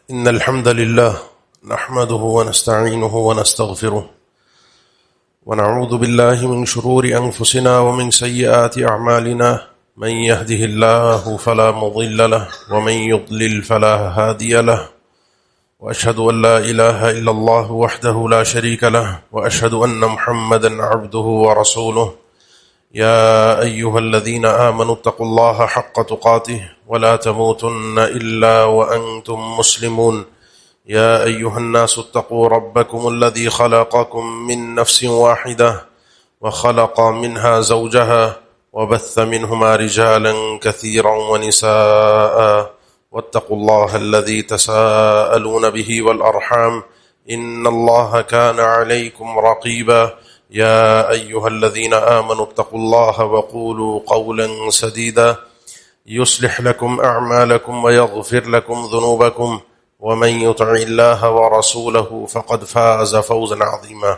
إن الحمد لله نحمده ونستعينه ونستغفره ونعوذ بالله من شرور أنفسنا ومن سيئات أعمالنا من يهده الله فلا مضل له ومن يضلل فلا هادي له وأشهد أن لا إله إلا الله وحده لا شريك له وأشهد أن محمدا عبده ورسوله يا أيها الذين آمنوا اتقوا الله حق تقاته ولا تموتن إلا وأنتم مسلمون يا أيها الناس اتقوا ربكم الذي خلقكم من نفس واحدة وخلق منها زوجها وبث منهما رجالا كثيرا ونساء واتقوا الله الذي تساءلون به والأرحام إن الله كان عليكم رقيبا يا أيها الذين آمنوا اتقوا الله وقولوا قولا سديدا يصلح لكم أعمالكم ويغفر لكم ذنوبكم ومن يطع الله ورسوله فقد فاز فوزا عظيما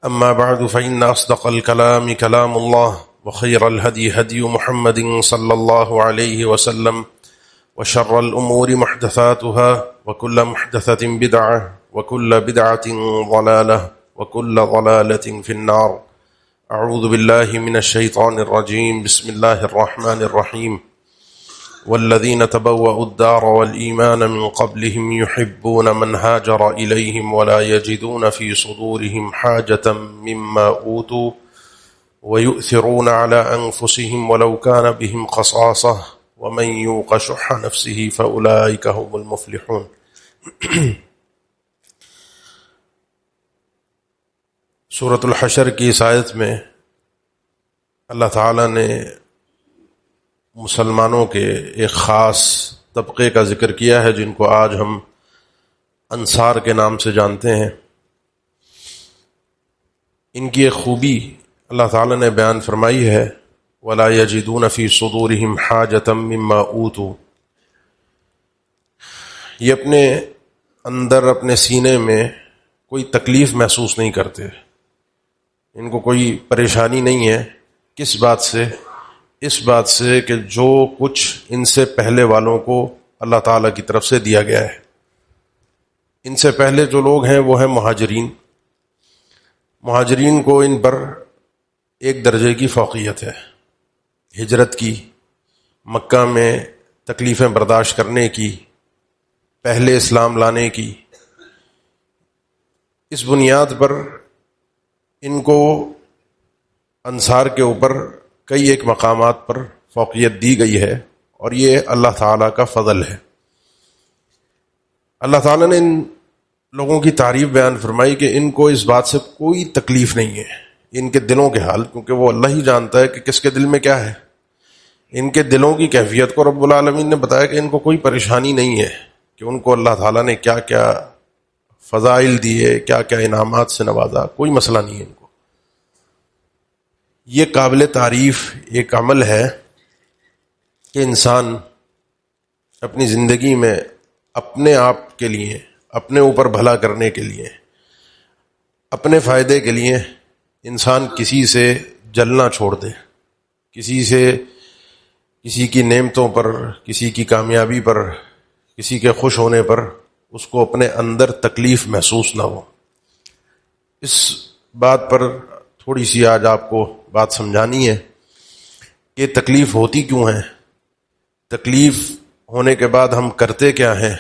أما بعد فإن أصدق الكلام كلام الله وخير الهدي هدي محمد صلى الله عليه وسلم وشر الأمور محدثاتها وكل محدثة بدعة وكل بدعة ضلالة وكل ضلالة في النار أعوذ بالله من الشيطان الرجيم بسم الله الرحمن الرحيم والذين تبوأوا الدار والإيمان من قبلهم يحبون من هاجر إليهم ولا يجدون في صدورهم حاجة مما أوتوا ويؤثرون على أنفسهم ولو كان بهم خصاصة ومن يوق شح نفسه فأولئك هم المفلحون. سورۃ الحشر کی اس آیت میں اللہ تعالیٰ نے مسلمانوں کے ایک خاص طبقے کا ذکر کیا ہے جن کو آج ہم انصار کے نام سے جانتے ہیں. ان کی ایک خوبی اللہ تعالیٰ نے بیان فرمائی ہے وَلَا يَجِدُونَ فِي صُدُورِهِمْ حَاجَةً مِّمَّا أُوتُوا. یہ اپنے اندر اپنے سینے میں کوئی تکلیف محسوس نہیں کرتے، ان کو کوئی پریشانی نہیں ہے. کس بات سے؟ اس بات سے کہ جو کچھ ان سے پہلے والوں کو اللہ تعالیٰ کی طرف سے دیا گیا ہے. ان سے پہلے جو لوگ ہیں وہ ہیں مہاجرین. مہاجرین کو ان پر ایک درجے کی فوقیت ہے، ہجرت کی، مکہ میں تکلیفیں برداشت کرنے کی، پہلے اسلام لانے کی. اس بنیاد پر ان کو انصار کے اوپر کئی ایک مقامات پر فوقیت دی گئی ہے، اور یہ اللہ تعالیٰ کا فضل ہے. اللہ تعالیٰ نے ان لوگوں کی تعریف بیان فرمائی کہ ان کو اس بات سے کوئی تکلیف نہیں ہے، ان کے دلوں کے حال، کیونکہ وہ اللہ ہی جانتا ہے کہ کس کے دل میں کیا ہے. ان کے دلوں کی کیفیت کو رب العالمین نے بتایا کہ ان کو کوئی پریشانی نہیں ہے کہ ان کو اللہ تعالیٰ نے کیا کیا فضائل دیے، کیا کیا انعامات سے نوازا، کوئی مسئلہ نہیں ہے ان کو. یہ قابل تعریف ایک عمل ہے کہ انسان اپنی زندگی میں اپنے آپ کے لیے، اپنے اوپر بھلا کرنے کے لیے، اپنے فائدے کے لیے انسان کسی سے جلنا چھوڑ دے، کسی کی نعمتوں پر، کسی کی کامیابی پر، کسی کے خوش ہونے پر اس کو اپنے اندر تکلیف محسوس نہ ہو. اس بات پر تھوڑی سی آج آپ کو بات سمجھانی ہے کہ تکلیف ہوتی کیوں ہے، تکلیف ہونے کے بعد ہم کرتے کیا ہیں،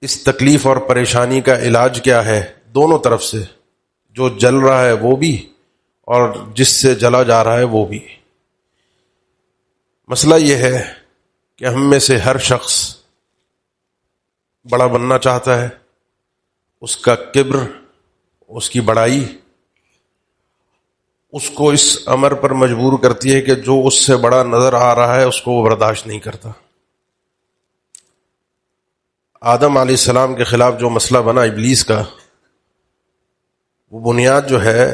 اس تکلیف اور پریشانی کا علاج کیا ہے، دونوں طرف سے، جو جل رہا ہے وہ بھی اور جس سے جلا جا رہا ہے وہ بھی. مسئلہ یہ ہے کہ ہم میں سے ہر شخص بڑا بننا چاہتا ہے. اس کا کبر، اس کی بڑائی اس کو اس امر پر مجبور کرتی ہے کہ جو اس سے بڑا نظر آ رہا ہے اس کو وہ برداشت نہیں کرتا. آدم علیہ السلام کے خلاف جو مسئلہ بنا ابلیس کا، وہ بنیاد جو ہے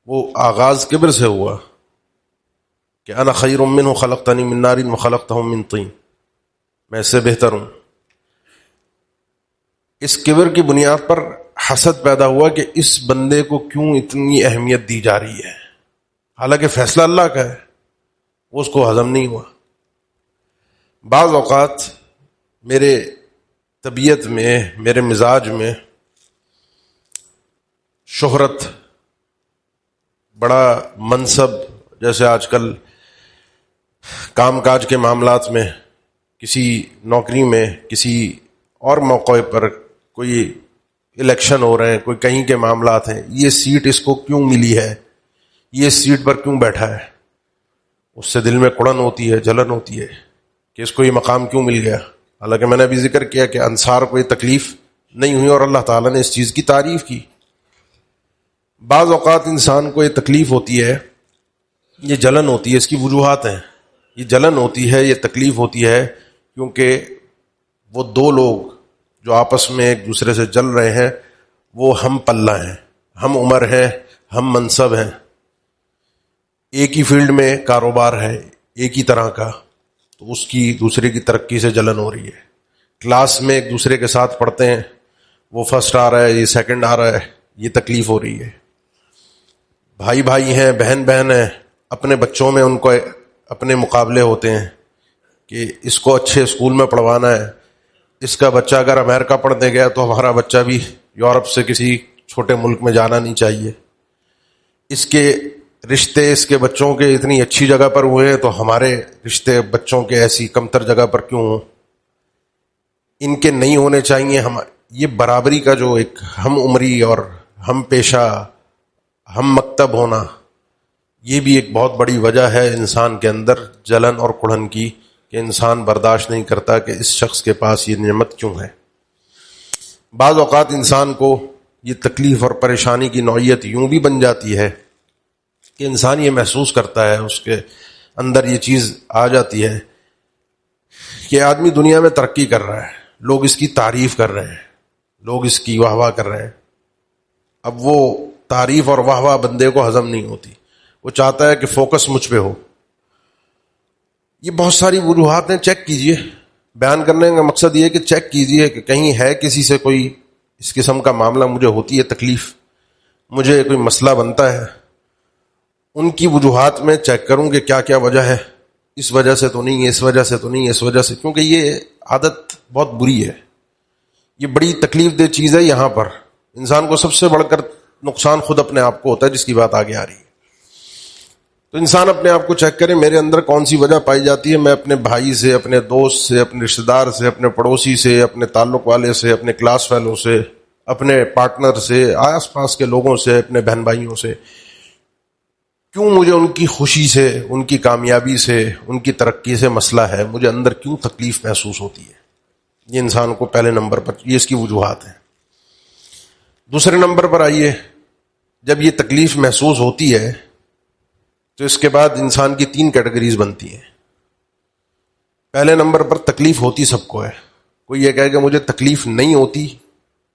وہ آغاز کبر سے ہوا کہ انا خیر منہ خلقتنی من نار وخلقتہ من طین، میں اس سے بہتر ہوں. اس کبر کی بنیاد پر حسد پیدا ہوا کہ اس بندے کو کیوں اتنی اہمیت دی جا رہی ہے، حالانکہ فیصلہ اللہ کا ہے. وہ اس کو ہضم نہیں ہوا. بعض اوقات میرے طبیعت میں، میرے مزاج میں شہرت، بڑا منصب، جیسے آج کل کام کاج کے معاملات میں، کسی نوکری میں، کسی اور موقع پر کوئی الیکشن ہو رہے ہیں، کوئی کہیں کے معاملات ہیں، یہ سیٹ اس کو کیوں ملی ہے، یہ سیٹ پر کیوں بیٹھا ہے، اس سے دل میں کڑن ہوتی ہے، جلن ہوتی ہے کہ اس کو یہ مقام کیوں مل گیا. حالانکہ میں نے ابھی ذکر کیا کہ انصار کو یہ تکلیف نہیں ہوئی اور اللہ تعالیٰ نے اس چیز کی تعریف کی. بعض اوقات انسان کو یہ تکلیف ہوتی ہے، یہ جلن ہوتی ہے، اس کی وجوہات ہیں. یہ جلن ہوتی ہے، یہ تکلیف ہوتی ہے کیونکہ وہ دو لوگ جو آپس میں ایک دوسرے سے جل رہے ہیں وہ ہم پلہ ہیں، ہم عمر ہیں، ہم منصب ہیں، ایک ہی فیلڈ میں کاروبار ہے، ایک ہی طرح کا، تو اس کی دوسرے کی ترقی سے جلن ہو رہی ہے. کلاس میں ایک دوسرے کے ساتھ پڑھتے ہیں، وہ فرسٹ آ رہا ہے، یہ سیکنڈ آ رہا ہے، یہ تکلیف ہو رہی ہے. بھائی بھائی ہیں، بہن بہن ہیں، اپنے بچوں میں ان کو اپنے مقابلے ہوتے ہیں کہ اس کو اچھے اسکول میں پڑھوانا ہے، اس کا بچہ اگر امریکہ پڑھنے گیا تو ہمارا بچہ بھی یورپ سے کسی چھوٹے ملک میں جانا نہیں چاہیے، اس کے رشتے اس کے بچوں کے اتنی اچھی جگہ پر ہوئے ہیں تو ہمارے رشتے بچوں کے ایسی کمتر جگہ پر کیوں ہوں، ان کے نہیں ہونے چاہیے. یہ برابری کا جو ایک ہم عمری اور ہم پیشہ، ہم مکتب ہونا، یہ بھی ایک بہت بڑی وجہ ہے انسان کے اندر جلن اور کڑھن کی، کہ انسان برداشت نہیں کرتا کہ اس شخص کے پاس یہ نعمت کیوں ہے. بعض اوقات انسان کو یہ تکلیف اور پریشانی کی نوعیت یوں بھی بن جاتی ہے کہ انسان یہ محسوس کرتا ہے، اس کے اندر یہ چیز آ جاتی ہے کہ آدمی دنیا میں ترقی کر رہا ہے، لوگ اس کی تعریف کر رہے ہیں، لوگ اس کی واہ واہ کر رہے ہیں. اب وہ تعریف اور واہ واہ بندے کو ہضم نہیں ہوتی، وہ چاہتا ہے کہ فوکس مجھ پہ ہو. یہ بہت ساری وجوہات ہیں، چیک کیجئے. بیان کرنے کا مقصد یہ ہے کہ چیک کیجئے کہ کہیں ہے کسی سے کوئی اس قسم کا معاملہ، مجھے ہوتی ہے تکلیف، مجھے کوئی مسئلہ بنتا ہے، ان کی وجوہات میں چیک کروں کہ کیا کیا وجہ ہے. اس وجہ سے تو نہیں، اس وجہ سے تو نہیں، اس وجہ سے، کیونکہ یہ عادت بہت بری ہے، یہ بڑی تکلیف دہ چیز ہے. یہاں پر انسان کو سب سے بڑھ کر نقصان خود اپنے آپ کو ہوتا ہے، جس کی بات آگے آ رہی ہے. تو انسان اپنے آپ کو چیک کرے، میرے اندر کون سی وجہ پائی جاتی ہے. میں اپنے بھائی سے، اپنے دوست سے، اپنے رشتہ دار سے، اپنے پڑوسی سے، اپنے تعلق والے سے، اپنے کلاس فیلو سے، اپنے پارٹنر سے، آس پاس کے لوگوں سے، اپنے بہن بھائیوں سے، کیوں مجھے ان کی خوشی سے، ان کی کامیابی سے، ان کی ترقی سے مسئلہ ہے، مجھے اندر کیوں تکلیف محسوس ہوتی ہے. یہ انسان کو پہلے نمبر پر یہ اس کی وجوہات ہیں. دوسرے نمبر پر آئیے، جب یہ تکلیف محسوس ہوتی ہے تو اس کے بعد انسان کی 3 کیٹیگریز بنتی ہیں. پہلے نمبر پر تکلیف ہوتی سب کو ہے. کوئی یہ کہے کہ مجھے تکلیف نہیں ہوتی،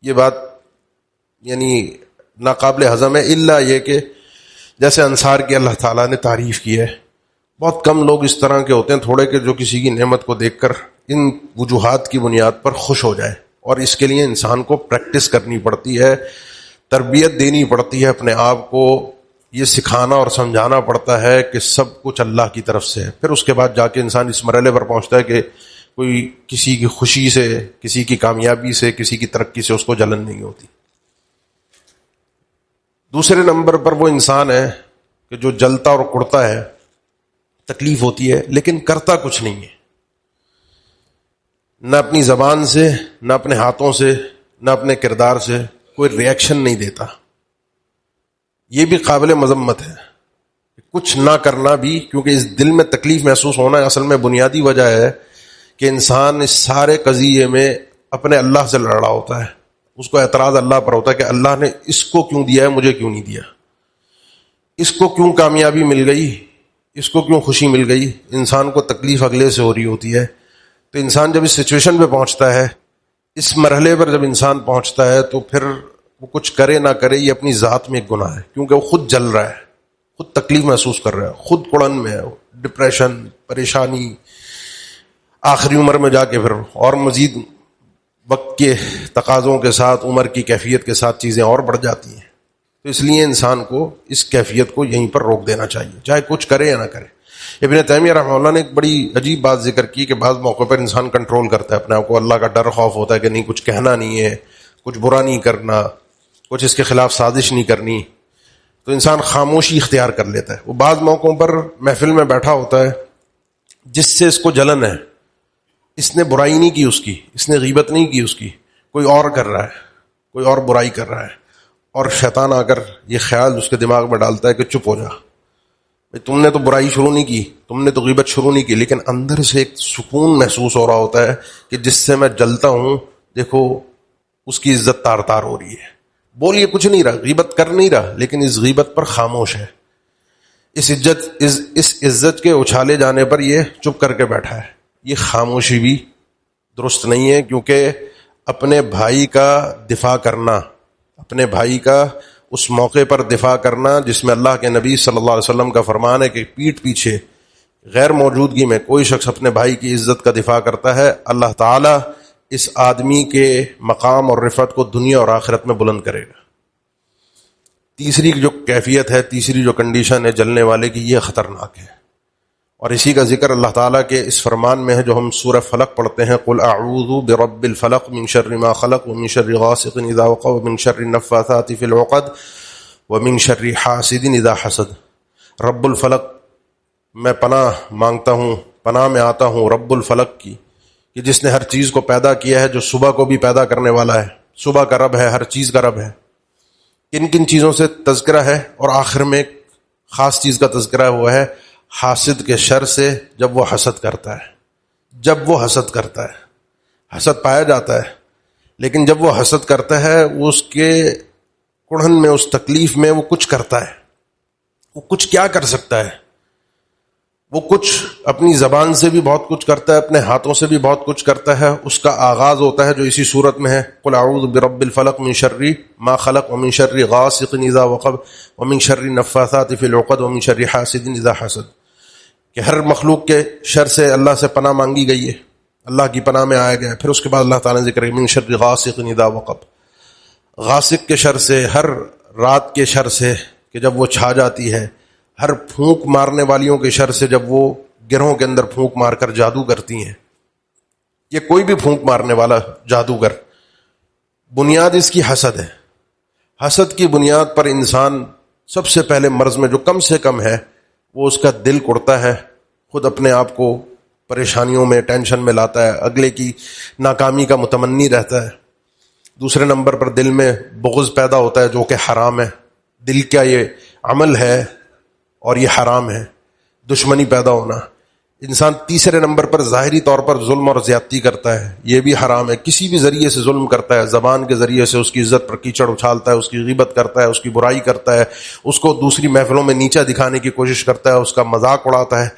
یہ بات یعنی ناقابل ہضم ہے، الا یہ کہ جیسے انصار کی اللہ تعالیٰ نے تعریف کی ہے. بہت کم لوگ اس طرح کے ہوتے ہیں تھوڑے کہ جو کسی کی نعمت کو دیکھ کر ان وجوہات کی بنیاد پر خوش ہو جائے، اور اس کے لیے انسان کو پریکٹس کرنی پڑتی ہے، تربیت دینی پڑتی ہے، اپنے آپ کو یہ سکھانا اور سمجھانا پڑتا ہے کہ سب کچھ اللہ کی طرف سے ہے. پھر اس کے بعد جا کے انسان اس مرحلے پر پہنچتا ہے کہ کوئی کسی کی خوشی سے، کسی کی کامیابی سے، کسی کی ترقی سے اس کو جلن نہیں ہوتی. دوسرے نمبر پر وہ انسان ہے کہ جو جلتا اور کڑتا ہے، تکلیف ہوتی ہے لیکن کرتا کچھ نہیں ہے، نہ اپنی زبان سے، نہ اپنے ہاتھوں سے، نہ اپنے کردار سے کوئی ری ایکشن نہیں دیتا. یہ بھی قابل مذمت ہے. کچھ نہ کرنا بھی، کیونکہ اس دل میں تکلیف محسوس ہونا اصل میں بنیادی وجہ ہے کہ انسان اس سارے قضیے میں اپنے اللہ سے لڑ رہا ہوتا ہے. اس کو اعتراض اللہ پر ہوتا ہے کہ اللہ نے اس کو کیوں دیا ہے، مجھے کیوں نہیں دیا، اس کو کیوں کامیابی مل گئی، اس کو کیوں خوشی مل گئی. انسان کو تکلیف اگلے سے ہو رہی ہوتی ہے. تو انسان جب اس سچویشن پہ پہنچتا ہے، اس مرحلے پر جب انسان پہنچتا ہے، تو پھر وہ کچھ کرے نہ کرے یہ اپنی ذات میں ایک گناہ ہے، کیونکہ وہ خود جل رہا ہے، خود تکلیف محسوس کر رہا ہے، خود کڑن میں ہے، ڈپریشن، پریشانی. آخری عمر میں جا کے پھر اور مزید وقت کے تقاضوں کے ساتھ، عمر کی کیفیت کے ساتھ چیزیں اور بڑھ جاتی ہیں. تو تو اس لیے انسان کو اس کیفیت کو یہیں پر روک دینا چاہیے، چاہے کچھ کرے یا نہ کرے۔ ابن تیمیہ رحمہ اللہ نے ایک بڑی عجیب بات ذکر کی کہ بعض موقع پر انسان کنٹرول کرتا ہے اپنے آپ کو، اللہ کا ڈر خوف ہوتا ہے کہ نہیں کچھ کہنا نہیں ہے، کچھ برا نہیں کرنا، کچھ اس کے خلاف سازش نہیں کرنی، تو انسان خاموشی اختیار کر لیتا ہے۔ وہ بعض موقعوں پر محفل میں بیٹھا ہوتا ہے، جس سے اس کو جلن ہے، اس نے برائی نہیں کی اس کی، اس نے غیبت نہیں کی اس کی، کوئی اور کر رہا ہے، کوئی اور برائی کر رہا ہے، اور شیطان آ کر یہ خیال اس کے دماغ میں ڈالتا ہے کہ چپ ہو جا، تم نے تو برائی شروع نہیں کی، تم نے تو غیبت شروع نہیں کی، لیکن اندر سے ایک سکون محسوس ہو رہا ہوتا ہے کہ جس سے میں جلتا ہوں دیکھو اس کی عزت تار تار ہو رہی ہے، بولیے کچھ نہیں رہا، غیبت کر نہیں رہا، لیکن اس غیبت پر خاموش ہے، اس عزت کے اچھالے جانے پر یہ چپ کر کے بیٹھا ہے۔ یہ خاموشی بھی درست نہیں ہے، کیونکہ اپنے بھائی کا دفاع کرنا، اپنے بھائی کا اس موقع پر دفاع کرنا جس میں اللہ کے نبی صلی اللہ علیہ وسلم کا فرمان ہے کہ پیٹھ پیچھے غیر موجودگی میں کوئی شخص اپنے بھائی کی عزت کا دفاع کرتا ہے، اللہ تعالیٰ اس آدمی کے مقام اور رفعت کو دنیا اور آخرت میں بلند کرے گا۔ تیسری جو کیفیت ہے، تیسری جو کنڈیشن ہے جلنے والے کی، یہ خطرناک ہے، اور اسی کا ذکر اللہ تعالیٰ کے اس فرمان میں ہے جو ہم سورہ فلق پڑھتے ہیں، قل اعوذ برب الفلق من شر ما خلق ومن شر غاسق اذا وقب ومن شر النفاثات في العقد ومن شر حاسد اذا حسد۔ رب الفلق، میں پناہ مانگتا ہوں، پناہ میں آتا ہوں رب الفلق کی، کہ جس نے ہر چیز کو پیدا کیا ہے، جو صبح کو بھی پیدا کرنے والا ہے، صبح کا رب ہے، ہر چیز کا رب ہے۔ کن کن چیزوں سے تذکرہ ہے، اور آخر میں ایک خاص چیز کا تذکرہ ہوا ہے، حاسد کے شر سے، جب وہ حسد کرتا ہے، جب وہ حسد کرتا ہے، حسد پایا جاتا ہے، لیکن جب وہ حسد کرتا ہے، وہ اس کے کڑھن میں، اس تکلیف میں وہ کچھ کرتا ہے، وہ کچھ کیا کر سکتا ہے، وہ کچھ اپنی زبان سے بھی بہت کچھ کرتا ہے، اپنے ہاتھوں سے بھی بہت کچھ کرتا ہے۔ اس کا آغاز ہوتا ہے جو اسی صورت میں ہے، قل اعوذ برب الفلق من شر ما خلق ومن شر غاسق اذا وقب ومن شر النفاثات في العقد ومن شر حاسد اذا حسد، کہ ہر مخلوق کے شر سے اللہ سے پناہ مانگی گئی ہے، اللہ کی پناہ میں آیا گیا ہے۔ پھر اس کے بعد اللہ تعالیٰ نے ذکر ہے من شر غاسق اذا وقب، غاسق کے شر سے، ہر رات کے شر سے کہ جب وہ چھا جاتی ہے، ہر پھونک مارنے والیوں کے شر سے جب وہ گرہوں کے اندر پھونک مار کر جادو کرتی ہیں۔ یہ کوئی بھی پھونک مارنے والا جادوگر، بنیاد اس کی حسد ہے۔ حسد کی بنیاد پر انسان سب سے پہلے مرض میں جو کم سے کم ہے، وہ اس کا دل کڑتا ہے، خود اپنے آپ کو پریشانیوں میں، ٹینشن میں لاتا ہے، اگلے کی ناکامی کا متمنی رہتا ہے۔ دوسرے نمبر پر دل میں بغض پیدا ہوتا ہے جو کہ حرام ہے، دل کا یہ عمل ہے اور یہ حرام ہے، دشمنی پیدا ہونا۔ انسان تیسرے نمبر پر ظاہری طور پر ظلم اور زیادتی کرتا ہے، یہ بھی حرام ہے، کسی بھی ذریعے سے ظلم کرتا ہے، زبان کے ذریعے سے اس کی عزت پر کیچڑ اچھالتا ہے، اس کی غیبت کرتا ہے، اس کی برائی کرتا ہے، اس کو دوسری محفلوں میں نیچا دکھانے کی کوشش کرتا ہے، اس کا مذاق اڑاتا ہے۔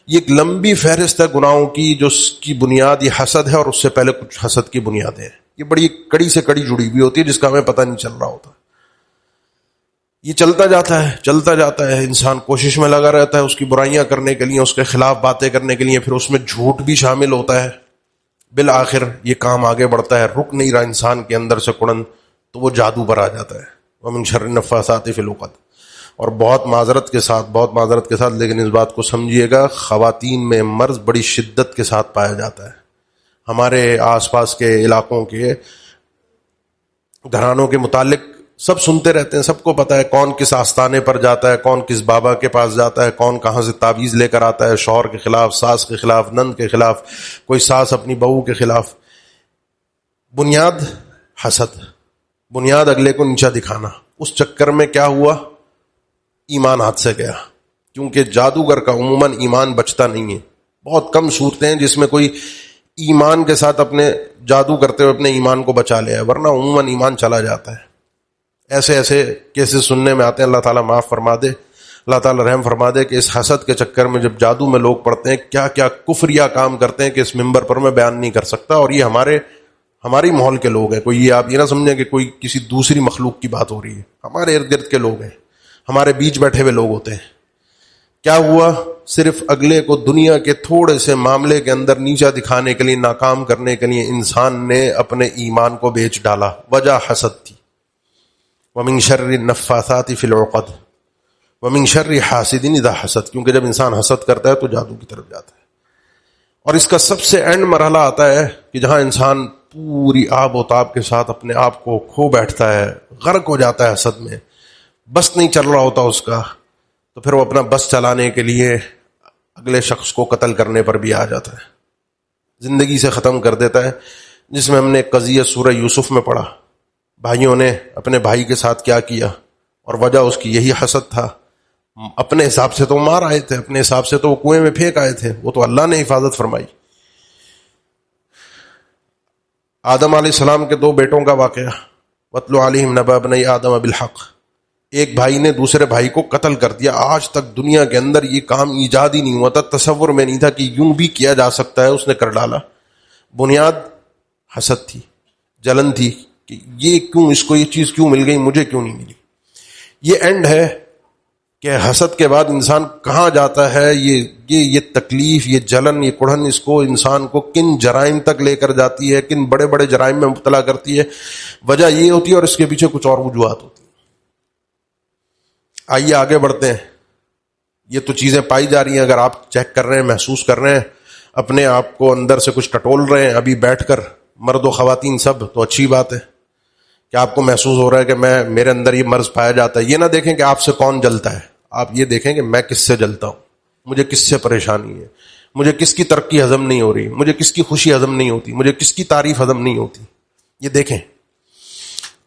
یہ ایک لمبی فہرست ہے گناہوں کی جو اس کی بنیاد یہ حسد ہے، اور اس سے پہلے کچھ حسد کی بنیادیں ہیں، یہ بڑی کڑی سے کڑی جڑی ہوئی ہوتی ہے جس کا ہمیں پتہ نہیں چل رہا ہوتا۔ یہ چلتا جاتا ہے، انسان کوشش میں لگا رہتا ہے اس کی برائیاں کرنے کے لیے، اس کے خلاف باتیں کرنے کے لیے، پھر اس میں جھوٹ بھی شامل ہوتا ہے، بالآخر یہ کام آگے بڑھتا ہے، رک نہیں رہا انسان کے اندر سے کڑن، تو وہ جادو پر آ جاتا ہے، ومن شر النفاثات فی العقد۔ اور بہت معذرت کے ساتھ لیکن اس بات کو سمجھیے گا، خواتین میں مرض بڑی شدت کے ساتھ پایا جاتا ہے۔ ہمارے آس پاس کے علاقوں کے گھرانوں کے متعلق سب سنتے رہتے ہیں، سب کو پتہ ہے کون کس آستانے پر جاتا ہے، کون کس بابا کے پاس جاتا ہے، کون کہاں سے تعویذ لے کر آتا ہے، شوہر کے خلاف، ساس کے خلاف، نند کے خلاف، کوئی ساس اپنی بہو کے خلاف۔ بنیاد حسد، بنیاد اگلے کو نیچا دکھانا۔ اس چکر میں کیا ہوا، ایمان ہاتھ سے گیا، کیونکہ جادوگر کا عموماً ایمان بچتا نہیں ہے۔ بہت کم صورتیں ہیں جس میں کوئی ایمان کے ساتھ اپنے جادو کرتے ہوئے اپنے ایمان کو بچا لیا ہے، ورنہ عموماً ایمان چلا جاتا ہے۔ ایسے کیسز سننے میں آتے ہیں، اللہ تعالیٰ معاف فرما دے، اللہ تعالیٰ رحم فرما دے، کہ اس حسد کے چکر میں جب جادو میں لوگ پڑتے ہیں، کیا کیا کفریہ کام کرتے ہیں کہ اس منبر پر میں بیان نہیں کر سکتا۔ اور یہ ہماری ماحول کے لوگ ہیں، کوئی یہ آپ یہ نہ سمجھیں کہ کوئی کسی دوسری مخلوق کی بات ہو رہی ہے، ہمارے ارد گرد کے لوگ ہیں، ہمارے بیچ بیٹھے ہوئے لوگ ہوتے ہیں۔ کیا ہوا، صرف اگلے کو دنیا کے تھوڑے سے معاملے کے اندر نیچا دکھانے کے لیے، ناکام کرنے کے لیے انسان نے اپنے ایمان کو بیچ ڈالا، وجہ حسد تھی۔ ومن شر النفاثات فی العقد ومن شر حاسد اذا حسد، کیونکہ جب انسان حسد کرتا ہے تو جادو کی طرف جاتا ہے. اور اس کا سب سے اینڈ مرحلہ آتا ہے کہ جہاں انسان پوری آب و تاب کے ساتھ اپنے آپ کو کھو بیٹھتا ہے، غرق ہو جاتا ہے حسد میں، بس نہیں چل رہا ہوتا اس کا، تو پھر وہ اپنا بس چلانے کے لیے اگلے شخص کو قتل کرنے پر بھی آ جاتا ہے، زندگی سے ختم کر دیتا ہے. جس میں ہم نے ایک قضیہ سورہ یوسف میں پڑھا، بھائیوں نے اپنے بھائی کے ساتھ کیا کیا، اور وجہ اس کی یہی حسد تھا. اپنے حساب سے تو مار آئے تھے، اپنے حساب سے تو وہ کنویں میں پھینک آئے تھے، وہ تو اللہ نے حفاظت فرمائی. آدم علیہ السلام کے 2 بیٹوں کا واقعہ، وَاتْلُ عَلَيْهِمْ نَبَأَ ابْنَيْ آدَمَ بِالْحَقِّ. ایک بھائی نے دوسرے بھائی کو قتل کر دیا. آج تک دنیا کے اندر یہ کام ایجاد ہی نہیں ہوا تھا، تصور میں نہیں تھا کہ یوں بھی کیا جا سکتا ہے. اس نے کر ڈالا. بنیاد حسد تھی، جلن تھی کہ یہ کیوں، اس کو یہ چیز کیوں مل گئی، مجھے کیوں نہیں ملی. یہ اینڈ ہے کہ حسد کے بعد انسان کہاں جاتا ہے. یہ تکلیف، یہ جلن، یہ کڑھن اس کو انسان کو کن جرائم تک لے کر جاتی ہے، کن بڑے بڑے جرائم میں مبتلا کرتی ہے. وجہ یہ ہوتی ہے اور اس کے پیچھے کچھ اور وجوہات ہوتی ہیں. آئیے آگے بڑھتے ہیں. یہ تو چیزیں پائی جا رہی ہیں، اگر آپ چیک کر رہے ہیں، محسوس کر رہے ہیں، اپنے آپ کو اندر سے کچھ ٹٹول رہے ہیں ابھی بیٹھ کر، مرد و خواتین سب، تو اچھی بات ہے کہ آپ کو محسوس ہو رہا ہے کہ میرے اندر یہ مرض پایا جاتا ہے. یہ نہ دیکھیں کہ آپ سے کون جلتا ہے، آپ یہ دیکھیں کہ میں کس سے جلتا ہوں، مجھے کس سے پریشانی ہے، مجھے کس کی ترقی ہضم نہیں ہو رہی، مجھے کس کی خوشی ہضم نہیں ہوتی، مجھے کس کی تعریف ہضم نہیں ہوتی. یہ دیکھیں.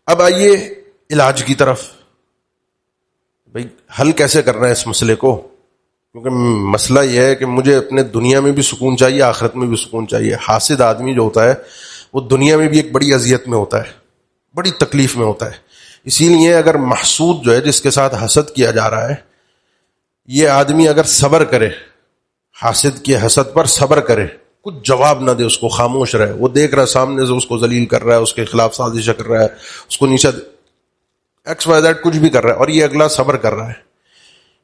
اب آئیے علاج کی طرف. بھئی حل کیسے کرنا ہے اس مسئلے کو؟ کیونکہ مسئلہ یہ ہے کہ مجھے اپنے دنیا میں بھی سکون چاہیے، آخرت میں بھی سکون چاہیے. حاسد آدمی جو ہوتا ہے وہ دنیا میں بھی ایک بڑی اذیت میں ہوتا ہے، بڑی تکلیف میں ہوتا ہے. اسی لیے اگر محسود جو ہے، جس کے ساتھ حسد کیا جا رہا ہے، یہ آدمی اگر صبر کرے، حاسد کے حسد پر صبر کرے، کچھ جواب نہ دے، اس کو خاموش رہے، وہ دیکھ رہا ہے سامنے سے اس کو ذلیل کر رہا ہے، اس کے خلاف سازش کر رہا ہے، اس کو نیچے ایکس وائی زیڈ کچھ بھی کر رہا ہے، اور یہ اگلا صبر کر رہا ہے.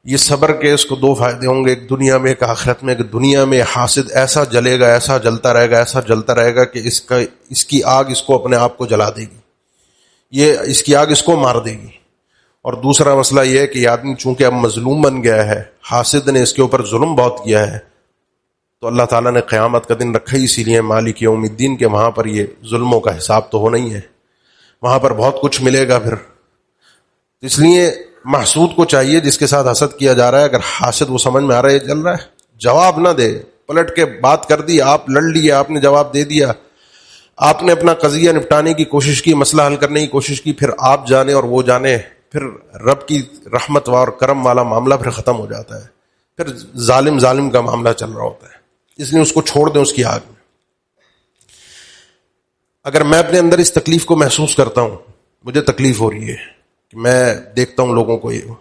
یہ صبر کے اس کو 2 فائدے ہوں گے، ایک دنیا میں ایک آخرت میں. ایک دنیا میں حاسد ایسا جلے گا، ایسا جلتا رہے گا، ایسا جلتا رہے گا کہ اس کی آگ اس کو اپنے آپ کو جلا دے گی، یہ اس کی آگ اس کو مار دے گی. اور دوسرا مسئلہ یہ ہے کہ یہ آدمی چونکہ اب مظلوم بن گیا ہے، حاسد نے اس کے اوپر ظلم بہت کیا ہے، تو اللہ تعالیٰ نے قیامت کا دن رکھا ہی اسی لیے مالک یوم الدین کے، وہاں پر یہ ظلموں کا حساب تو ہونا ہی ہے، وہاں پر بہت کچھ ملے گا پھر. اس لیے محسود کو چاہیے، جس کے ساتھ حسد کیا جا رہا ہے، اگر حاسد وہ سمجھ میں آ رہا ہے چل رہا ہے، جواب نہ دے، پلٹ کے بات کر دی، آپ لڑ لیے، آپ نے جواب دے دیا، آپ نے اپنا قضیہ نپٹانے کی کوشش کی، مسئلہ حل کرنے کی کوشش کی، پھر آپ جانے اور وہ جانے، پھر رب کی رحمت اور کرم والا معاملہ پھر ختم ہو جاتا ہے، پھر ظالم کا معاملہ چل رہا ہوتا ہے. اس لیے اس کو چھوڑ دیں اس کی آگ میں. اگر میں اپنے اندر اس تکلیف کو محسوس کرتا ہوں، مجھے تکلیف ہو رہی ہے کہ میں دیکھتا ہوں لوگوں کو، یہ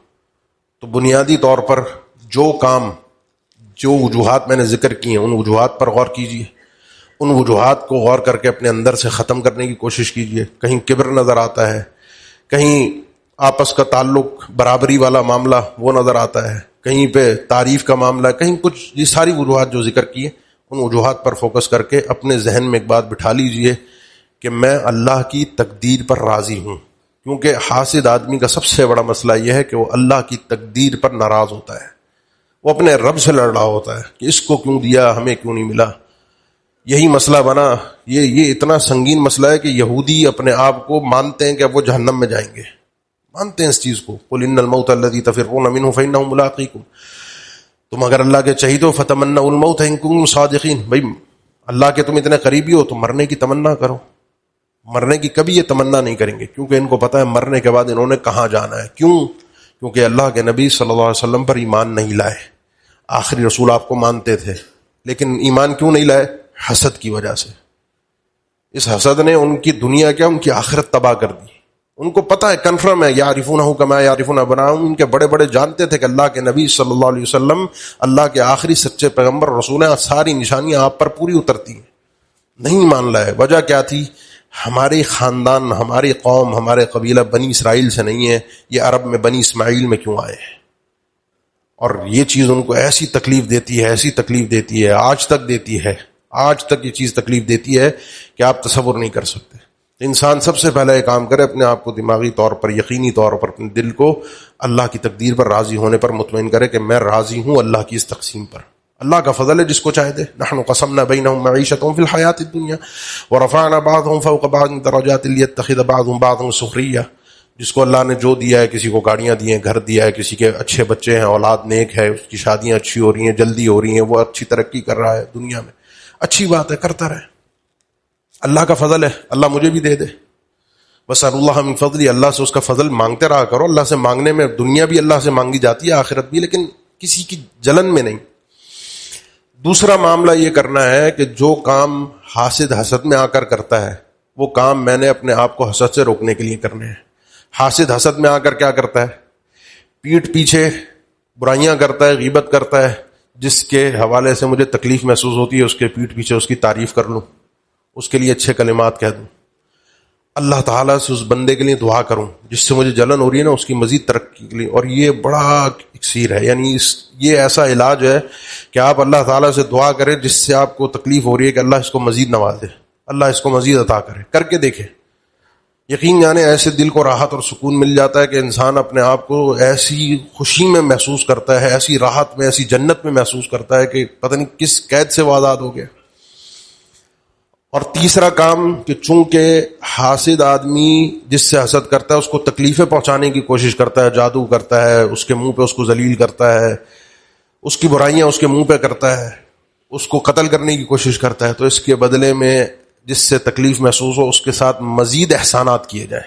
تو بنیادی طور پر جو کام، جو وجوہات میں نے ذکر کی ہیں، ان وجوہات پر غور کیجیے، ان وجوہات کو غور کر کے اپنے اندر سے ختم کرنے کی کوشش کیجیے. کہیں کبر نظر آتا ہے، کہیں آپس کا تعلق برابری والا معاملہ وہ نظر آتا ہے، کہیں پہ تعریف کا معاملہ، کہیں کچھ. یہ ساری وجوہات جو ذکر کیے، ان وجوہات پر فوکس کر کے اپنے ذہن میں ایک بات بٹھا لیجئے کہ میں اللہ کی تقدیر پر راضی ہوں. کیونکہ حاسد آدمی کا سب سے بڑا مسئلہ یہ ہے کہ وہ اللہ کی تقدیر پر ناراض ہوتا ہے، وہ اپنے رب سے لڑ رہا ہوتا ہے کہ اس کو کیوں دیا، ہمیں کیوں نہیں ملا. یہی مسئلہ بنا، یہ اتنا سنگین مسئلہ ہے کہ یہودی اپنے آپ کو مانتے ہیں کہ اب وہ جہنم میں جائیں گے، مانتے ہیں اس چیز کو. قل ان الموت الذی تفرون منہ فانہ ملاقیکم. تم اگر اللہ کے چاہیے فتمنوا الموت ان کنتم صادقین. بھائی اللہ کے تم اتنے قریبی ہو تو مرنے کی تمنا کرو. مرنے کی کبھی یہ تمنا نہیں کریں گے، کیونکہ ان کو پتہ ہے مرنے کے بعد انہوں نے کہاں جانا ہے. کیوں؟ کیونکہ اللہ کے نبی صلی اللہ علیہ وسلم پر ایمان نہیں لائے. آخری رسول آپ کو مانتے تھے، لیکن ایمان کیوں نہیں لائے؟ حسد کی وجہ سے. اس حسد نے ان کی دنیا کیا، ان کی آخرت تباہ کر دی. ان کو پتہ ہے، کنفرم ہے، یعرفونہ کما یعرفون ابناءہم. ان کے بڑے بڑے جانتے تھے کہ اللہ کے نبی صلی اللہ علیہ وسلم اللہ کے آخری سچے پیغمبر رسول ہیں، ساری نشانیاں آپ پر پوری اترتی ہیں. نہیں مان لائے. وجہ کیا تھی؟ ہمارے خاندان، ہماری قوم، ہمارے قبیلہ بنی اسرائیل سے نہیں ہے، یہ عرب میں بنی اسماعیل میں کیوں آئے ہیں. اور یہ چیز ان کو ایسی تکلیف دیتی ہے، ایسی تکلیف دیتی ہے، آج تک دیتی ہے، آج تک یہ چیز تکلیف دیتی ہے کہ آپ تصور نہیں کر سکتے. انسان سب سے پہلے یہ کام کرے، اپنے آپ کو دماغی طور پر، یقینی طور پر اپنے دل کو اللہ کی تقدیر پر راضی ہونے پر مطمئن کرے کہ میں راضی ہوں اللہ کی اس تقسیم پر۔ اللہ کا فضل ہے، جس کو چاہے دے۔ نحن قسمنا بینہم معیشتہم فی الحیاۃ الدنیا ورفعنا بعضهم فوق بعض درجات لیتخذ بعضهم بعضا سخریہ۔ جس کو اللہ نے جو دیا ہے، کسی کو گاڑیاں دی ہیں، گھر دیا ہے، کسی کے اچھے بچے ہیں، اولاد نیک ہے، اس کی شادیاں اچھی ہو رہی ہیں، جلدی ہو رہی ہیں، وہ اچھی ترقی کر رہا ہے دنیا میں، اچھی بات ہے، کرتا رہے، اللہ کا فضل ہے، اللہ مجھے بھی دے دے۔ بس اللہ من فضلی، اللہ سے اس کا فضل مانگتے رہا کرو۔ اللہ سے مانگنے میں دنیا بھی اللہ سے مانگی جاتی ہے، آخرت بھی، لیکن کسی کی جلن میں نہیں۔ دوسرا معاملہ یہ کرنا ہے کہ جو کام حاسد حسد میں آ کر کرتا ہے، وہ کام میں نے اپنے آپ کو حسد سے روکنے کے لیے کرنے ہیں۔ حاسد حسد میں آ کر کیا کرتا ہے؟ پیٹھ پیچھے برائیاں کرتا ہے، غیبت کرتا ہے، جس کے حوالے سے مجھے تکلیف محسوس ہوتی ہے، اس کے پیٹھ پیچھے اس کی تعریف کر لوں، اس کے لیے اچھے کلمات کہہ دوں، اللہ تعالیٰ سے اس بندے کے لیے دعا کروں جس سے مجھے جلن ہو رہی ہے نا، اس کی مزید ترقی کے لیے۔ اور یہ بڑا اکسیر ہے، یعنی یہ ایسا علاج ہے کہ آپ اللہ تعالیٰ سے دعا کریں جس سے آپ کو تکلیف ہو رہی ہے کہ اللہ اس کو مزید نواز دے، اللہ اس کو مزید عطا کرے، کر کے دیکھیں، یقین جانے ایسے دل کو راحت اور سکون مل جاتا ہے کہ انسان اپنے آپ کو ایسی خوشی میں محسوس کرتا ہے، ایسی راحت میں، ایسی جنت میں محسوس کرتا ہے کہ پتہ نہیں کس قید سے وہ آزاد ہو گیا۔ اور تیسرا کام کہ چونکہ حاسد آدمی جس سے حسد کرتا ہے اس کو تکلیفیں پہنچانے کی کوشش کرتا ہے، جادو کرتا ہے، اس کے منہ پہ اس کو ذلیل کرتا ہے، اس کی برائیاں اس کے منہ پہ کرتا ہے، اس کو قتل کرنے کی کوشش کرتا ہے، تو اس کے بدلے میں جس سے تکلیف محسوس ہو اس کے ساتھ مزید احسانات کیے جائیں،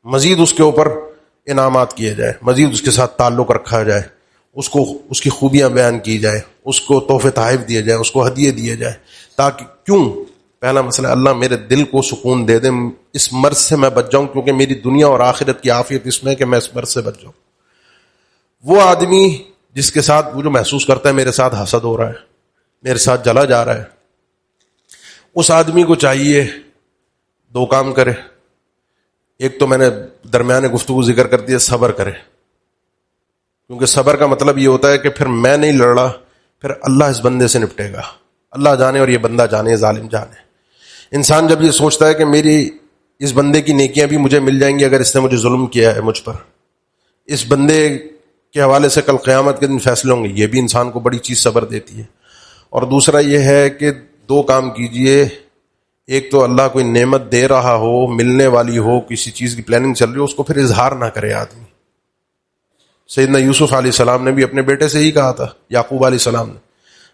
مزید اس کے اوپر انعامات کیے جائیں، مزید اس کے ساتھ تعلق رکھا جائے، اس کو اس کی خوبیاں بیان کی جائیں، اس کو تحفے تحائف دیے جائیں، اس کو ہدیے دیے جائیں، تاکہ کیوں پہلا مسئلہ اللہ میرے دل کو سکون دے دے، اس مرض سے میں بچ جاؤں، کیونکہ میری دنیا اور آخرت کی عافیت اس میں ہے کہ میں اس مرض سے بچ جاؤں۔ وہ آدمی جس کے ساتھ وہ جو محسوس کرتا ہے میرے ساتھ حسد ہو رہا ہے، میرے ساتھ جلا جا رہا ہے، اس آدمی کو چاہیے دو کام کرے۔ ایک تو میں نے درمیان گفتگو ذکر کر دیا، صبر کرے، کیونکہ صبر کا مطلب یہ ہوتا ہے کہ پھر میں نہیں لڑ رہا، پھر اللہ اس بندے سے نپٹے گا، اللہ جانے اور یہ بندہ جانے، ظالم جانے۔ انسان جب یہ سوچتا ہے کہ میری اس بندے کی نیکیاں بھی مجھے مل جائیں گی اگر اس نے مجھے ظلم کیا ہے مجھ پر، اس بندے کے حوالے سے کل قیامت کے دن فیصلے ہوں گے، یہ بھی انسان کو بڑی چیز صبر دیتی ہے۔ اور دوسرا یہ ہے کہ دو کام کیجئے، ایک تو اللہ کوئی نعمت دے رہا ہو، ملنے والی ہو، کسی چیز کی پلاننگ چل رہی ہو، اس کو پھر اظہار نہ کرے آدمی۔ سیدنا یوسف علیہ السلام نے بھی اپنے بیٹے سے ہی کہا تھا، یعقوب علیہ السلام نے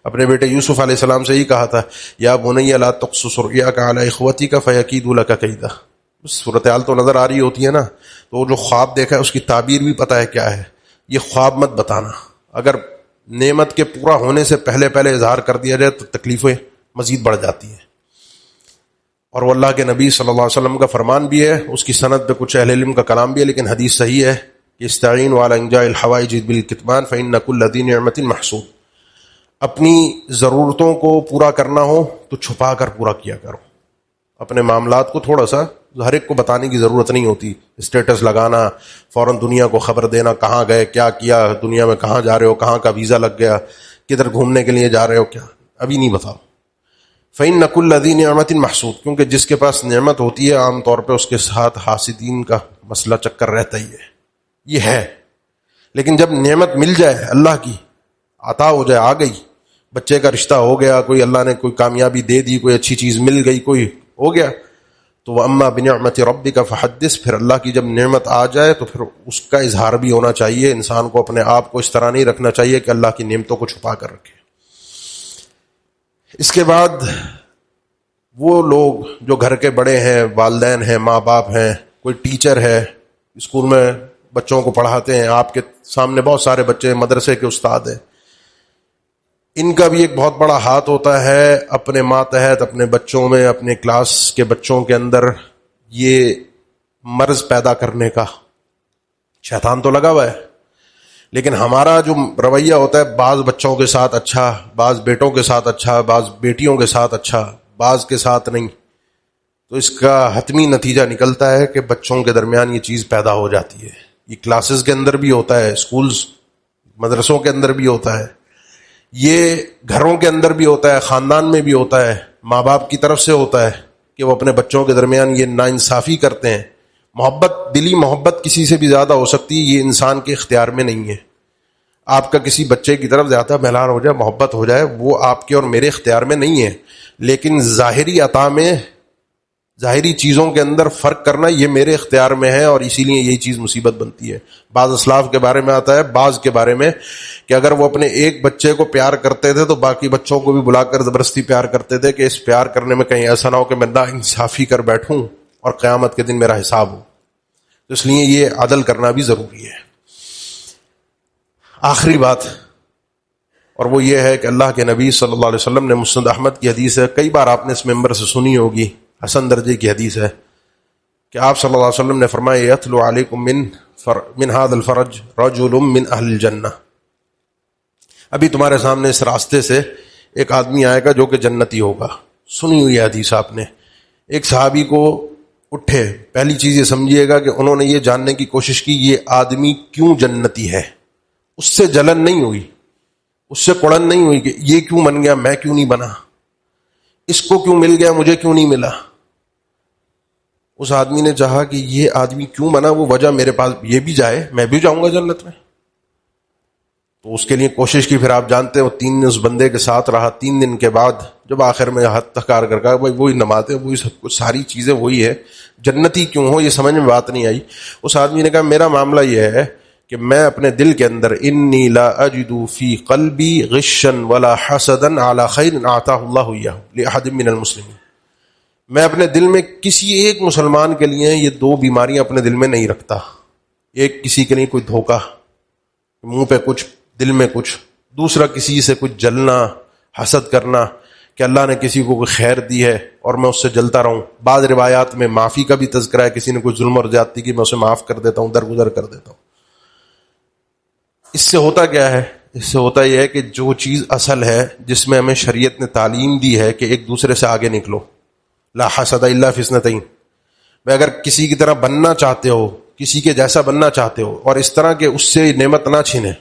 اپنے بیٹے یوسف علیہ السلام سے ہی کہا تھا، یا بنی لا تقصص رؤیاک علی اخوتک فیکیدوا لک کیدا۔ صورتحال تو نظر آ رہی ہوتی ہے نا، تو وہ جو خواب دیکھا ہے اس کی تعبیر بھی پتہ ہے کیا ہے، یہ خواب مت بتانا۔ اگر نعمت کے پورا ہونے سے پہلے پہلے اظہار کر دیا جائے تو تکلیفیں مزید بڑھ جاتی ہیں۔ اور وہ اللہ کے نبی صلی اللہ علیہ وسلم کا فرمان بھی ہے، اس کی سند پہ کچھ اہل علم کا کلام بھی ہے، لیکن حدیث صحیح ہے کہ استعینوا علی انجاء الحوائج بالکتمان فإن كل ذی نعمت محسود۔ اپنی ضرورتوں کو پورا کرنا ہو تو چھپا کر پورا کیا کرو، اپنے معاملات کو تھوڑا سا ہر ایک کو بتانے کی ضرورت نہیں ہوتی، اسٹیٹس لگانا، فوراً دنیا کو خبر دینا، کہاں گئے، کیا کیا، دنیا میں کہاں جا رہے ہو، کہاں کا ویزا لگ گیا، کدھر گھومنے کے لیے جا رہے ہو، کیا ابھی نہیں بتاؤ۔ فإن كل ذی نعمت محسود، کیونکہ جس کے پاس نعمت ہوتی ہے عام طور پہ اس کے ساتھ حاسدین کا مسئلہ چکر رہتا ہی ہے، یہ ہے۔ لیکن جب نعمت مل جائے، اللہ کی عطا ہو جائے، آ گئی، بچے کا رشتہ ہو گیا، کوئی اللہ نے کوئی کامیابی دے دی، کوئی اچھی چیز مل گئی، کوئی ہو گیا، تو وَأَمَّا بِنِعْمَةِ رَبِّكَ فَحَدِّثْ، پھر اللہ کی جب نعمت آ جائے تو پھر اس کا اظہار بھی ہونا چاہیے۔ انسان کو اپنے آپ کو اس طرح نہیں رکھنا چاہیے کہ اللہ کی نعمتوں کو چھپا کر رکھے۔ اس کے بعد وہ لوگ جو گھر کے بڑے ہیں، والدین ہیں، ماں باپ ہیں، کوئی ٹیچر ہے، اسکول میں بچوں کو پڑھاتے ہیں، آپ کے سامنے بہت سارے بچے مدرسے کے استاد ہیں، ان کا بھی ایک بہت بڑا ہاتھ ہوتا ہے اپنے ماتحت، اپنے بچوں میں، اپنے کلاس کے بچوں کے اندر یہ مرض پیدا کرنے کا۔ شیطان تو لگا ہوا ہے، لیکن ہمارا جو رویہ ہوتا ہے بعض بچوں کے ساتھ اچھا، بعض بیٹوں کے ساتھ اچھا، بعض بیٹیوں کے ساتھ اچھا، بعض کے ساتھ نہیں، تو اس کا حتمی نتیجہ نکلتا ہے کہ بچوں کے درمیان یہ چیز پیدا ہو جاتی ہے۔ یہ کلاسز کے اندر بھی ہوتا ہے، اسکولز مدرسوں کے اندر بھی ہوتا ہے، یہ گھروں کے اندر بھی ہوتا ہے، خاندان میں بھی ہوتا ہے، ماں باپ کی طرف سے ہوتا ہے، کہ وہ اپنے بچوں کے درمیان یہ ناانصافی کرتے ہیں. محبت، دلی محبت کسی سے بھی زیادہ ہو سکتی ہے، یہ انسان کے اختیار میں نہیں ہے. آپ کا کسی بچے کی طرف زیادہ میلان ہو جائے، محبت ہو جائے، وہ آپ کے اور میرے اختیار میں نہیں ہے. لیکن ظاہری عطا میں، ظاہری چیزوں کے اندر فرق کرنا یہ میرے اختیار میں ہے، اور اسی لیے یہی چیز مصیبت بنتی ہے. بعض اسلاف کے بارے میں آتا ہے، بعض کے بارے میں، کہ اگر وہ اپنے ایک بچے کو پیار کرتے تھے تو باقی بچوں کو بھی بلا کر زبردستی پیار کرتے تھے، کہ اس پیار کرنے میں کہیں ایسا نہ ہو کہ میں ناانصافی کر بیٹھوں اور قیامت کے دن میرا حساب ہو. تو اس لیے یہ عدل کرنا بھی ضروری ہے. آخری بات، اور وہ یہ ہے کہ اللہ کے نبی صلی اللہ علیہ وسلم نے، مسند احمد کی حدیث ہے، کئی بار آپ نے اس ممبر سے سنی ہوگی، حسن درجے کی حدیث ہے، کہ آپ صلی اللہ علیہ وسلم نے فرمایا یتلو علیکم من هذا الفرج رجل من اہل الجنہ. ابھی تمہارے سامنے اس راستے سے ایک آدمی آئے گا جو کہ جنتی ہوگا. سنی ہوئی حدیث آپ نے. ایک صحابی کو اٹھے، پہلی چیز یہ سمجھیے گا کہ انہوں نے یہ جاننے کی کوشش کی یہ آدمی کیوں جنتی ہے. اس سے جلن نہیں ہوئی، اس سے کڑن نہیں ہوئی کہ یہ کیوں بن گیا، میں کیوں نہیں بنا، اس کو کیوں مل گیا، مجھے کیوں نہیں ملا. اس آدمی نے چاہا کہ یہ آدمی کیوں بنا، وہ وجہ میرے پاس، یہ بھی جائے میں بھی جاؤں گا جنت میں. تو اس کے لیے کوشش کی. پھر آپ جانتے ہیں وہ 3 دن اس بندے کے ساتھ رہا. 3 دن کے بعد جب آخر میں حد تکار کر کہا بھائی وہی نمازیں، وہی سب کچھ، ساری چیزیں وہی ہے، جنتی کیوں ہو، یہ سمجھ میں بات نہیں آئی. اس آدمی نے کہا میرا معاملہ یہ ہے کہ میں اپنے دل کے اندر انی لا اجد فی قلبی غشا ولا حسدا علی خیر اعطاہ اللہ ایہ لاحد من المسلمین. میں اپنے دل میں کسی ایک مسلمان کے لیے یہ 2 بیماریاں اپنے دل میں نہیں رکھتا. ایک، کسی کے لیے کوئی دھوکہ، منہ پہ کچھ دل میں کچھ. دوسرا، کسی سے کچھ جلنا، حسد کرنا کہ اللہ نے کسی کو کوئی خیر دی ہے اور میں اس سے جلتا رہوں. بعض روایات میں معافی کا بھی تذکرہ ہے، کسی نے کوئی ظلم اور زیادتی کی میں اسے معاف کر دیتا ہوں، درگزر کر دیتا ہوں. اس سے ہوتا کیا ہے؟ اس سے ہوتا یہ ہے کہ جو چیز اصل ہے جس میں ہمیں شریعت نے تعلیم دی ہے کہ ایک دوسرے سے آگے نکلو، لا حسد الا فی اثنتین. میں اگر کسی کی طرح بننا چاہتے ہو، کسی کے جیسا بننا چاہتے ہو اور اس طرح کہ اس سے نعمت نہ چھینے،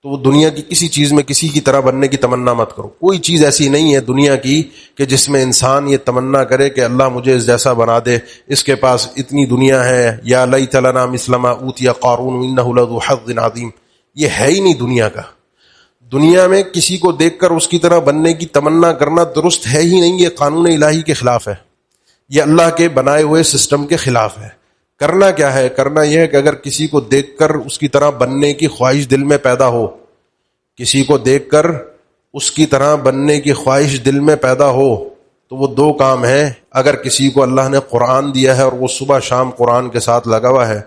تو وہ دنیا کی کسی چیز میں کسی کی طرح بننے کی تمنا مت کرو. کوئی چیز ایسی نہیں ہے دنیا کی کہ جس میں انسان یہ تمنا کرے کہ اللہ مجھے اس جیسا بنا دے، اس کے پاس اتنی دنیا ہے، یا لیت لنا مثل ما اوتی قارون انہ لذو حظ عظیم. یہ ہے ہی نہیں دنیا کا. دنیا میں کسی کو دیکھ کر اس کی طرح بننے کی تمنا کرنا درست ہے ہی نہیں. یہ قانون الہی کے خلاف ہے، یہ اللہ کے بنائے ہوئے سسٹم کے خلاف ہے. کرنا کیا ہے؟ کرنا یہ ہے کہ اگر کسی کو دیکھ کر اس کی طرح بننے کی خواہش دل میں پیدا ہو، کسی کو دیکھ کر اس کی طرح بننے کی خواہش دل میں پیدا ہو، تو وہ 2 کام ہیں. اگر کسی کو اللہ نے قرآن دیا ہے اور وہ صبح شام قرآن کے ساتھ لگا ہوا ہے،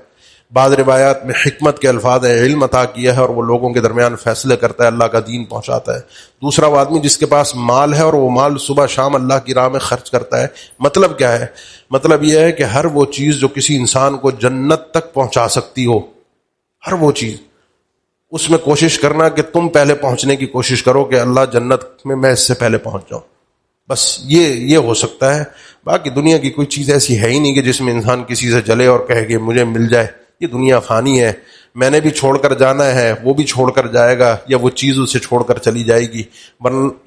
بعض روایات میں حکمت کے الفاظ ہے، علم عطا کیا ہے اور وہ لوگوں کے درمیان فیصلے کرتا ہے، اللہ کا دین پہنچاتا ہے. دوسرا وہ آدمی جس کے پاس مال ہے اور وہ مال صبح شام اللہ کی راہ میں خرچ کرتا ہے. مطلب کیا ہے؟ مطلب یہ ہے کہ ہر وہ چیز جو کسی انسان کو جنت تک پہنچا سکتی ہو، ہر وہ چیز، اس میں کوشش کرنا کہ تم پہلے پہنچنے کی کوشش کرو کہ اللہ جنت میں اس سے پہلے پہنچ جاؤں. بس یہ ہو سکتا ہے. باقی دنیا کی کوئی چیز ایسی ہے ہی نہیں کہ جس میں انسان کسی سے جلے اور کہے کہ مجھے مل جائے. یہ دنیا فانی ہے، میں نے بھی چھوڑ کر جانا ہے، وہ بھی چھوڑ کر جائے گا، یا وہ چیز اسے چھوڑ کر چلی جائے گی.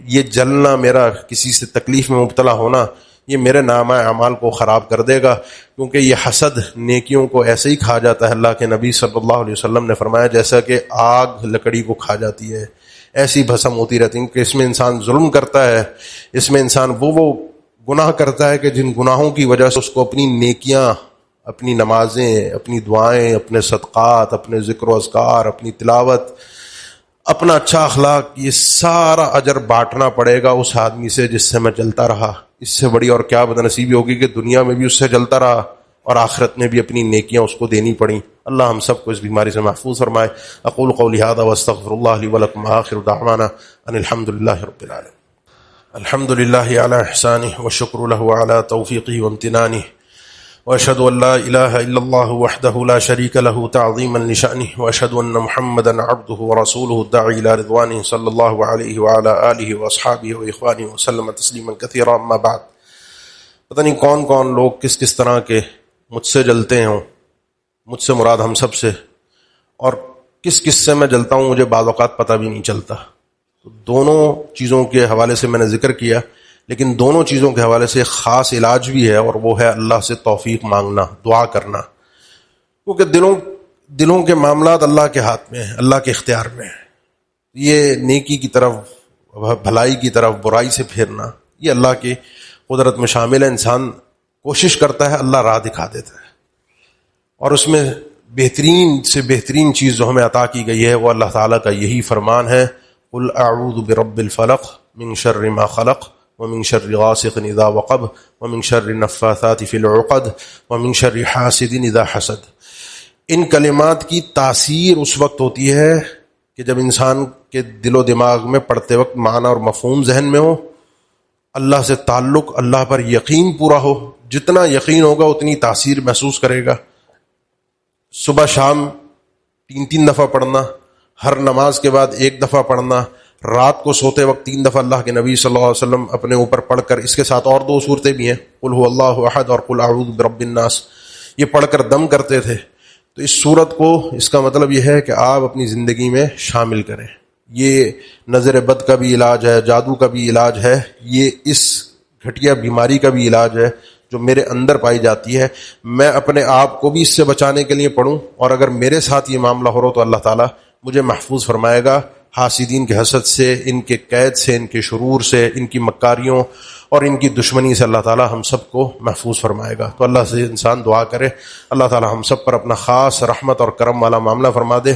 یہ جلنا، میرا کسی سے تکلیف میں مبتلا ہونا، یہ میرے نامہ اعمال کو خراب کر دے گا. کیونکہ یہ حسد نیکیوں کو ایسے ہی کھا جاتا ہے. اللہ کے نبی صلی اللہ علیہ وسلم نے فرمایا جیسا کہ آگ لکڑی کو کھا جاتی ہے، ایسی بھسم ہوتی رہتی ہے. کہ اس میں انسان ظلم کرتا ہے، اس میں انسان وہ گناہ کرتا ہے کہ جن گناہوں کی وجہ سے اس کو اپنی نیکیاں، اپنی نمازیں، اپنی دعائیں، اپنے صدقات، اپنے ذکر و اذکار، اپنی تلاوت، اپنا اچھا اخلاق، یہ سارا اجر بانٹنا پڑے گا اس آدمی سے جس سے میں جلتا رہا. اس سے بڑی اور کیا بدنصیبی ہوگی کہ دنیا میں بھی اس سے جلتا رہا اور آخرت میں بھی اپنی نیکیاں اس کو دینی پڑیں. اللہ ہم سب کو اس بیماری سے محفوظ فرمائے. اقول قولی ھذا واستغفر اللہ لی ولکم. آخر دعوانا ان الحمد للہ رب العالمین. الحمد للہ علی احسانہ والشکر لہ علی توفیقہ وامتنانہ، واشهد ان لا اله الا الله وحده لا شريك له تعظيما لشأنه، واشهد ان محمدا عبده ورسوله الداعي الى رضوانه صلى الله عليه وعلى اله واصحابه واخوانه وسلم تسليما كثيرا. اما بعد، پتہ نہیں کون کون لوگ کس طرح کے مجھ سے جلتے ہیں. مجھ سے مراد ہم سب سے، اور کس سے میں جلتا ہوں مجھے بعض اوقات پتہ بھی نہیں چلتا. تو دونوں چیزوں کے حوالے سے میں نے ذکر کیا لیکن دونوں چیزوں کے حوالے سے ایک خاص علاج بھی ہے، اور وہ ہے اللہ سے توفیق مانگنا، دعا کرنا، کیونکہ دلوں کے معاملات اللہ کے ہاتھ میں ہیں، اللہ کے اختیار میں ہیں۔ یہ نیکی کی طرف، بھلائی کی طرف، برائی سے پھیرنا، یہ اللہ کی قدرت میں شامل ہے۔ انسان کوشش کرتا ہے، اللہ راہ دکھا دیتا ہے، اور اس میں بہترین سے بہترین چیز جو ہمیں عطا کی گئی ہے وہ اللہ تعالیٰ کا یہی فرمان ہے، قل اعوذ برب الفلق من شر ما خلق ومن شر غاسق اذا وقب ومن شر النفاثات في العقد ومن شر حاسد اذا حسد۔ ان کلمات کی تاثیر اس وقت ہوتی ہے کہ جب انسان کے دل و دماغ میں پڑھتے وقت معنی اور مفہوم ذہن میں ہو، اللہ سے تعلق، اللہ پر یقین پورا ہو۔ جتنا یقین ہوگا اتنی تاثیر محسوس کرے گا۔ صبح شام 3 دفعہ پڑھنا، ہر نماز کے بعد 1 دفعہ پڑھنا، رات کو سوتے وقت 3 دفعہ اللہ کے نبی صلی اللہ علیہ وسلم اپنے اوپر پڑھ کر، اس کے ساتھ اور 2 صورتیں بھی ہیں، قل هو اللہ احد اور قل اعوذ برب الناس، یہ پڑھ کر دم کرتے تھے۔ تو اس صورت کو، اس کا مطلب یہ ہے کہ آپ اپنی زندگی میں شامل کریں۔ یہ نظر بد کا بھی علاج ہے، جادو کا بھی علاج ہے، یہ اس گھٹیا بیماری کا بھی علاج ہے جو میرے اندر پائی جاتی ہے۔ میں اپنے آپ کو بھی اس سے بچانے کے لیے پڑھوں، اور اگر میرے ساتھ یہ معاملہ ہو رہا تو اللہ تعالیٰ مجھے محفوظ فرمائے گا حاسدین کے حسد سے، ان کے قید سے، ان کے شرور سے، ان کی مکاریوں اور ان کی دشمنی سے اللہ تعالیٰ ہم سب کو محفوظ فرمائے گا۔ تو اللہ سے انسان دعا کرے، اللہ تعالیٰ ہم سب پر اپنا خاص رحمت اور کرم والا معاملہ فرما دے۔